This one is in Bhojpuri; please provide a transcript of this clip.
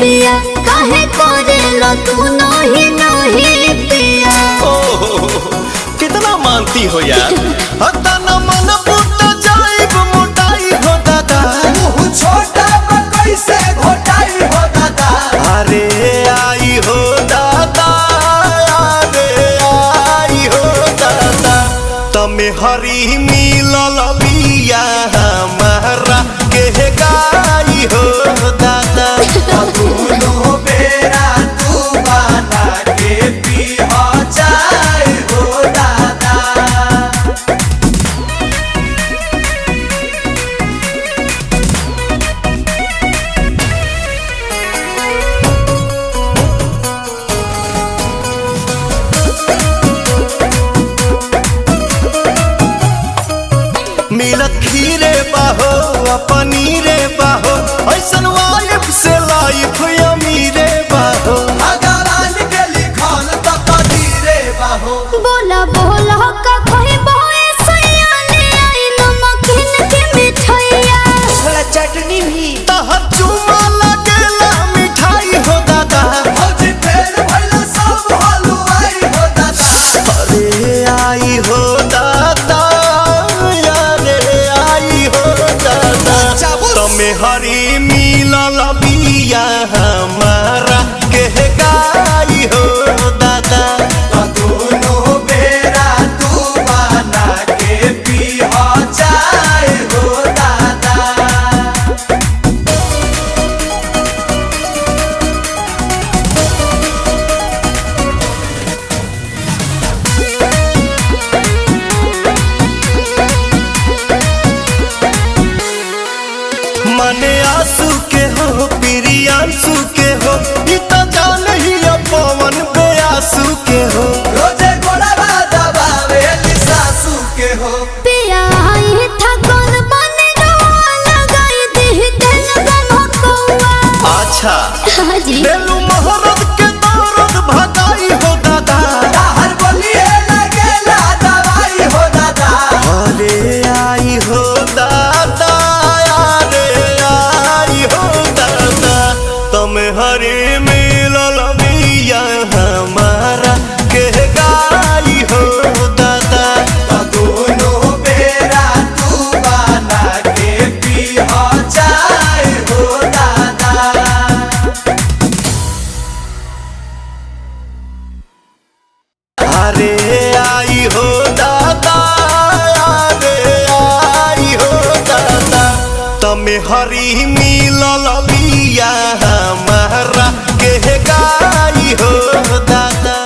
पिया काहे करेला तू नहीं नहीं पिया। कितना मानती हो यार। हतना मन फूट जाइब मोटाई हो दादा। मुँह छोटा कैसे घोटाई हो दादा। अरे आई हो दादा, अरे आई हो दादा। तमे हरी मिलल बिया हमारा के गाई हो दादा। दोनों बेरा तू बना के पी हो जाए हो दादा। मिलत खीरे बाहो पनीरे बाहो, ऐसन वाइफ से लाइफ अमीरे बाहो। भगवान के लिखल तो कदीरे बाहो। बोला बोला का कोई बोए सैया ले आई नमकीन के मिठाइया। छोला चटनी भी तहर चुमा लगेला मिठाई हो दादा। भौजी फेर भइला सब हलवाई हो दादा। अरे आई हो दादा, अरे आई हो दादा। तमे हरी मिलल बिया हमारा के गाई हो दादा। दोनों बेरा तू बना के पी हो जाए हो दादा। मने आंसू के हो प्रियांशु के हो, ई तो जान ही पवन बेआसू के हो। रोजे गोड़वा दबावे सासू के हो। पिया आई था कौन बने गवा लगाई दी दिल गमकौआ। अच्छा हाजी बेलू मोहरत के दौरत भगाई हो दादा। हर बोलिए लगेला दवाई हो दादा। अरे आई हो दादा, अरे आई हो दादा। तम हरे मिलल बिया हमारा के गाई हो दादा। दोनों बेरा तू बना के पी हो जाए हो दादा। अरे आई हो दादा, अरे आई हो दादा। तमे हरी मिलल बिया हमारा के गाई हो दादा।